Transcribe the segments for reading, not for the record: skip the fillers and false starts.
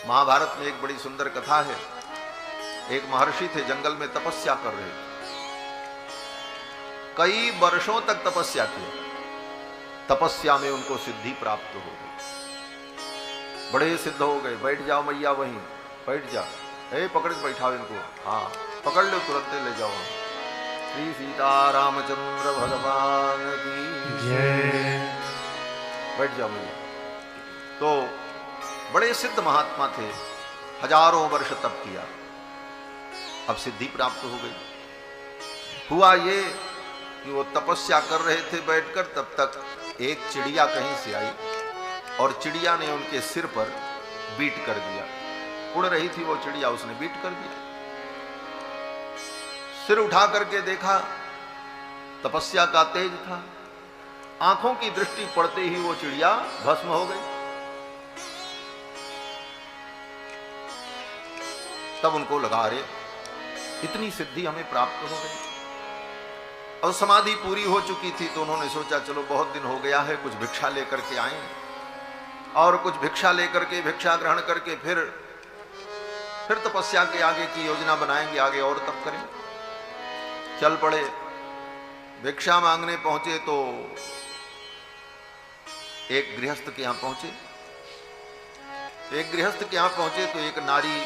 महाभारत में एक बड़ी सुंदर कथा है। एक महर्षि थे, जंगल में तपस्या कर रहे थे, कई वर्षों तक तपस्या की। तपस्या में उनको सिद्धि प्राप्त हो गई, बड़े सिद्ध हो गए। बैठ जाओ मैया, वहीं बैठ जाओ, पकड़ के बैठाओ इनको, हाँ पकड़ लो, तुरंत ले जाओ। श्री सीतारामचंद्र भगवान की जय। बैठ जाओ मैया। तो बड़े सिद्ध महात्मा थे, हजारों वर्ष तप किया, अब सिद्धि प्राप्त हो गई। हुआ ये कि वो तपस्या कर रहे थे बैठकर, तब तक एक चिड़िया कहीं से आई और चिड़िया ने उनके सिर पर बीट कर दिया। उड़ रही थी वो चिड़िया, उसने बीट कर दिया। सिर उठा करके देखा, तपस्या का तेज था, आंखों की दृष्टि पड़ते ही वो चिड़िया भस्म हो गई। तब उनको लगा, अरे इतनी सिद्धि हमें प्राप्त हो गई। और समाधि पूरी हो चुकी थी, तो उन्होंने सोचा चलो बहुत दिन हो गया है, कुछ भिक्षा लेकर के आए, और कुछ भिक्षा लेकर के, भिक्षा ग्रहण करके फिर तपस्या के आगे की योजना बनाएंगे, आगे और तप करेंगे। चल पड़े, भिक्षा मांगने पहुंचे तो एक गृहस्थ के यहां पहुंचे। एक गृहस्थ के यहां पहुंचे तो एक नारी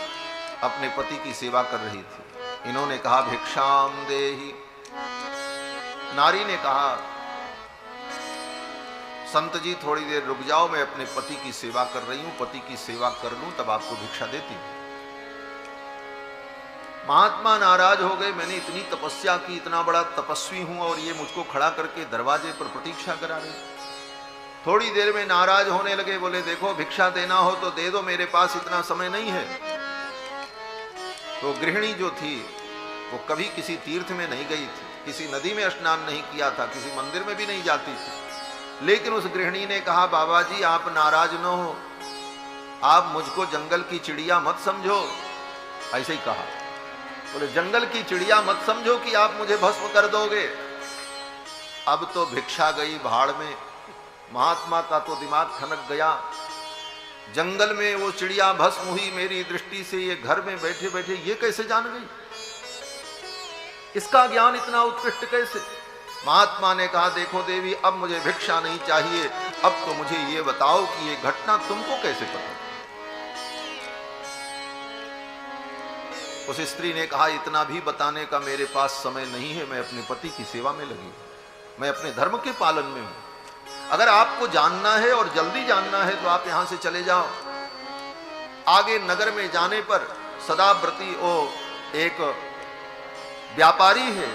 अपने पति की सेवा कर रही थी। इन्होंने कहा भिक्षाम देहि। नारी ने कहा संत जी थोड़ी देर रुक जाओ, मैं अपने पति की सेवा कर रही हूं, पति की सेवा कर लूं तब आपको भिक्षा देती हूं। महात्मा नाराज हो गए, मैंने इतनी तपस्या की, इतना बड़ा तपस्वी हूं और ये मुझको खड़ा करके दरवाजे पर प्रतीक्षा करा रही। थोड़ी देर में नाराज होने लगे, बोले देखो भिक्षा देना हो तो दे दो, मेरे पास इतना समय नहीं है। तो गृहिणी जो थी वो कभी किसी तीर्थ में नहीं गई थी, किसी नदी में स्नान नहीं किया था, किसी मंदिर में भी नहीं जाती थी। लेकिन उस गृहिणी ने कहा बाबा जी आप नाराज न हो, आप मुझको जंगल की चिड़िया मत समझो। ऐसे ही कहा, बोले जंगल की चिड़िया मत समझो कि आप मुझे भस्म कर दोगे। अब तो भिक्षा गई भाड़ में, महात्मा का तो दिमाग खनक गया। जंगल में वो चिड़िया भस्म हुई मेरी दृष्टि से, ये घर में बैठे बैठे ये कैसे जान गई, इसका ज्ञान इतना उत्कृष्ट कैसे। महात्मा ने कहा देखो देवी, अब मुझे भिक्षा नहीं चाहिए, अब तो मुझे ये बताओ कि ये घटना तुमको कैसे पता। उस स्त्री ने कहा इतना भी बताने का मेरे पास समय नहीं है, मैं अपने पति की सेवा में लगी, मैं अपने धर्म के पालन में हूं। अगर आपको जानना है और जल्दी जानना है तो आप यहां से चले जाओ। आगे नगर में जाने पर सदाव्रती वो एक व्यापारी है,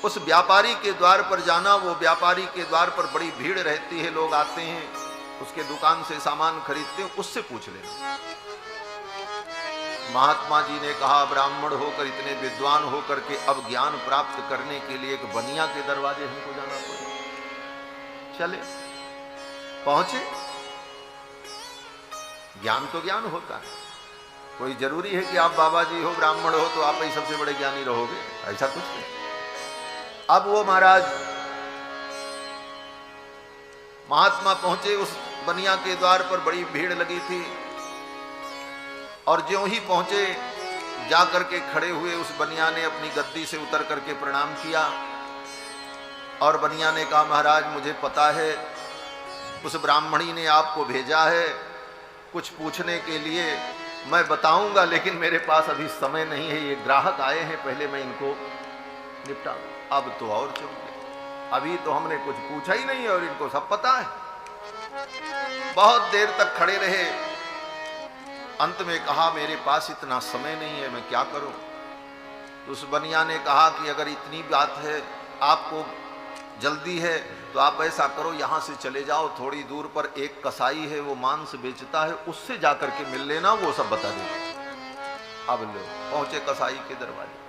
उस व्यापारी के द्वार पर जाना। वो व्यापारी के द्वार पर बड़ी भीड़ रहती है, लोग आते हैं, उसके दुकान से सामान खरीदते हैं, उससे पूछ लेना। महात्मा जी ने कहा ब्राह्मण होकर, इतने विद्वान होकर के अब ज्ञान प्राप्त करने के लिए एक बनिया के दरवाजे हमको जाना पड़ेगा। चले, पहुंचे, ज्ञान तो ज्ञान होता है, कोई जरूरी है कि आप बाबा जी हो, ब्राह्मण हो तो आप ही सबसे बड़े ज्ञानी रहोगे, ऐसा कुछ नहीं। अब वो महाराज महात्मा पहुंचे, उस बनिया के द्वार पर बड़ी भीड़ लगी थी, और ज्यों ही पहुंचे जाकर के खड़े हुए, उस बनिया ने अपनी गद्दी से उतर करके प्रणाम किया। और बनिया ने कहा महाराज मुझे पता है उस ब्राह्मणी ने आपको भेजा है कुछ पूछने के लिए, मैं बताऊंगा लेकिन मेरे पास अभी समय नहीं है, ये ग्राहक आए हैं, पहले मैं इनको निपटा। अब तो और चुप गए, अभी तो हमने कुछ पूछा ही नहीं है और इनको सब पता है। बहुत देर तक खड़े रहे, अंत में कहा मेरे पास इतना समय नहीं है, मैं क्या करूं। तो उस बनिया ने कहा कि अगर इतनी बात है, आपको जल्दी है, तो आप ऐसा करो यहां से चले जाओ, थोड़ी दूर पर एक कसाई है, वो मांस बेचता है, उससे जाकर के मिल लेना, वो सब बता देगा। अब लोग पहुंचे कसाई के दरवाजे,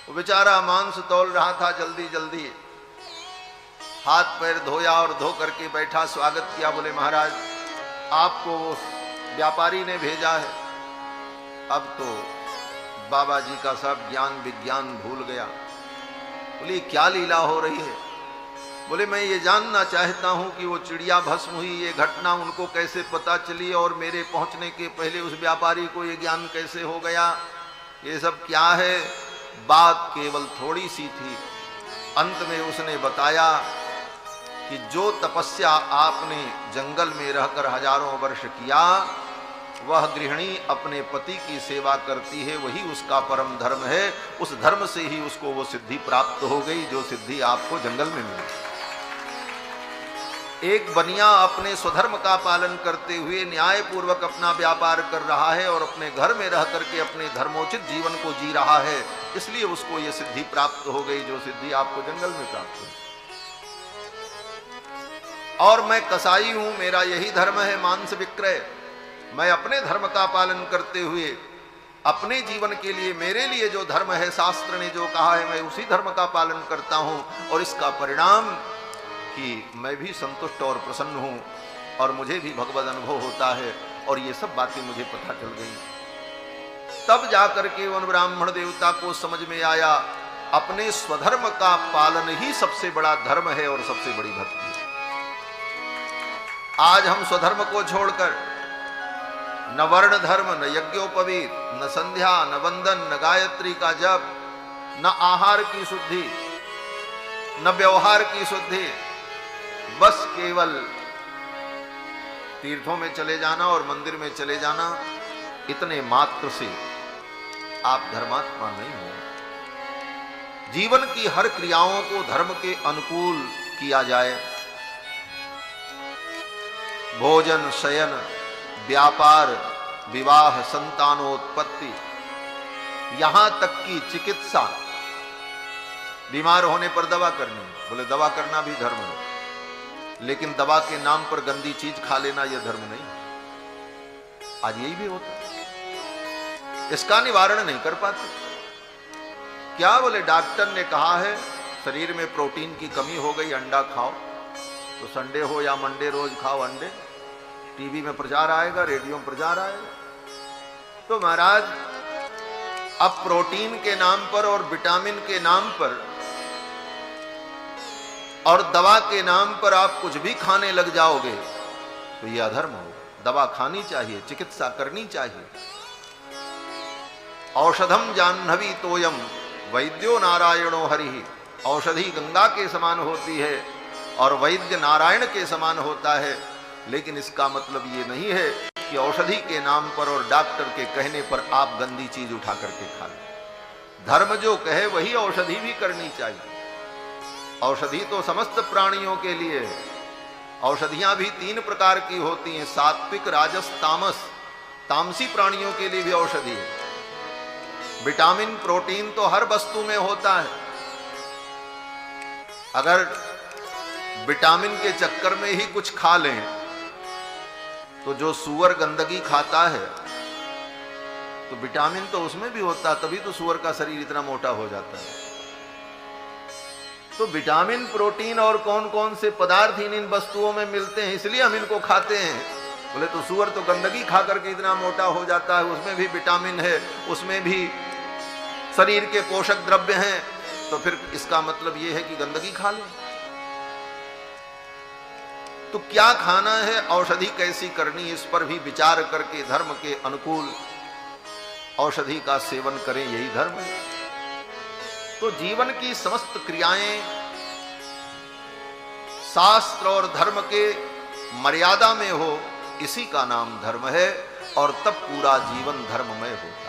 वो बेचारा मांस तौल रहा था, जल्दी जल्दी हाथ पैर धोया और धो करके बैठा, स्वागत किया। बोले महाराज आपको व्यापारी ने भेजा है। अब तो बाबा जी का सब ज्ञान विज्ञान भूल गया। बोली क्या लीला हो रही है। बोले मैं ये जानना चाहता हूं कि वो चिड़िया भस्म हुई, ये घटना उनको कैसे पता चली और मेरे पहुंचने के पहले उस व्यापारी को ये ज्ञान कैसे हो गया, ये सब क्या है। बात केवल थोड़ी सी थी। अंत में उसने बताया कि जो तपस्या आपने जंगल में रहकर हजारों वर्ष किया, वह गृहिणी अपने पति की सेवा करती है, वही उसका परम धर्म है। उस धर्म से ही उसको वो सिद्धि प्राप्त हो गई जो सिद्धि आपको जंगल में मिली। एक बनिया अपने स्वधर्म का पालन करते हुए न्याय पूर्वक अपना व्यापार कर रहा है और अपने घर में रह करके अपने धर्मोचित जीवन को जी रहा है, इसलिए उसको ये सिद्धि प्राप्त हो गई जो सिद्धि आपको जंगल में प्राप्त हुई। और मैं कसाई हूं, मेरा यही धर्म है मांस विक्रय। मैं अपने धर्म का पालन करते हुए अपने जीवन के लिए, मेरे लिए जो धर्म है, शास्त्र ने जो कहा है, मैं उसी धर्म का पालन करता हूं और इसका परिणाम कि मैं भी संतुष्ट और प्रसन्न हूं और मुझे भी भगवद अनुभव होता है। और ये सब बातें मुझे पता चल गई। तब जाकर के उन ब्राह्मण देवता को समझ में आया अपने स्वधर्म का पालन ही सबसे बड़ा धर्म है और सबसे बड़ी भक्ति है। आज हम स्वधर्म को छोड़कर न वर्ण धर्म, न यज्ञोपवीत, न संध्या, न वंदन, न गायत्री का जप, न आहार की शुद्धि, न व्यवहार की शुद्धि, बस केवल तीर्थों में चले जाना और मंदिर में चले जाना, इतने मात्र से आप धर्मात्मा नहीं हो। जीवन की हर क्रियाओं को धर्म के अनुकूल किया जाए। भोजन, शयन, व्यापार, विवाह, संतानोत्पत्ति, यहां तक की चिकित्सा, बीमार होने पर दवा करनी, बोले दवा करना भी धर्म है, लेकिन दवा के नाम पर गंदी चीज खा लेना यह धर्म नहीं। आज यही भी होता है, इसका निवारण नहीं कर पाते। क्या बोले डॉक्टर ने कहा है शरीर में प्रोटीन की कमी हो गई, अंडा खाओ, तो संडे हो या मंडे रोज खाओ अंडे। टीवी में प्रचार आएगा, रेडियो में प्रचार आएगा। तो महाराज अब प्रोटीन के नाम पर और विटामिन के नाम पर और दवा के नाम पर आप कुछ भी खाने लग जाओगे तो यह अधर्म होगा। दवा खानी चाहिए, चिकित्सा करनी चाहिए। औषधम जाह्नवी तोयम वैद्यो नारायणो हरिः। औषधि गंगा के समान होती है और वैद्य नारायण के समान होता है, लेकिन इसका मतलब ये नहीं है कि औषधि के नाम पर और डॉक्टर के कहने पर आप गंदी चीज उठा करके खा लें। धर्म जो कहे वही औषधि भी करनी चाहिए। औषधि तो समस्त प्राणियों के लिए है। औषधियां भी 3 प्रकार की होती हैं, सात्विक, राजस, तामस। तामसी प्राणियों के लिए भी औषधि है। विटामिन, प्रोटीन तो हर वस्तु में होता है। अगर विटामिन के चक्कर में ही कुछ खा लें तो जो सूअर गंदगी खाता है तो विटामिन तो उसमें भी होता है, तभी तो सूअर का शरीर इतना मोटा हो जाता है। तो विटामिन, प्रोटीन और कौन कौन से पदार्थ इन वस्तुओं में मिलते हैं, इसलिए हम इनको खाते हैं। बोले तो सूअर तो गंदगी खा करके इतना मोटा हो जाता है, उसमें भी विटामिन है, उसमें भी शरीर के पोषक द्रव्य हैं, तो फिर इसका मतलब यह है कि गंदगी खा लें। तो क्या खाना है, औषधि कैसी करनी, इस पर भी विचार करके धर्म के अनुकूल औषधि का सेवन करें, यही धर्म है। तो जीवन की समस्त क्रियाएं शास्त्र और धर्म के मर्यादा में हो, इसी का नाम धर्म है, और तब पूरा जीवन धर्ममय होता है।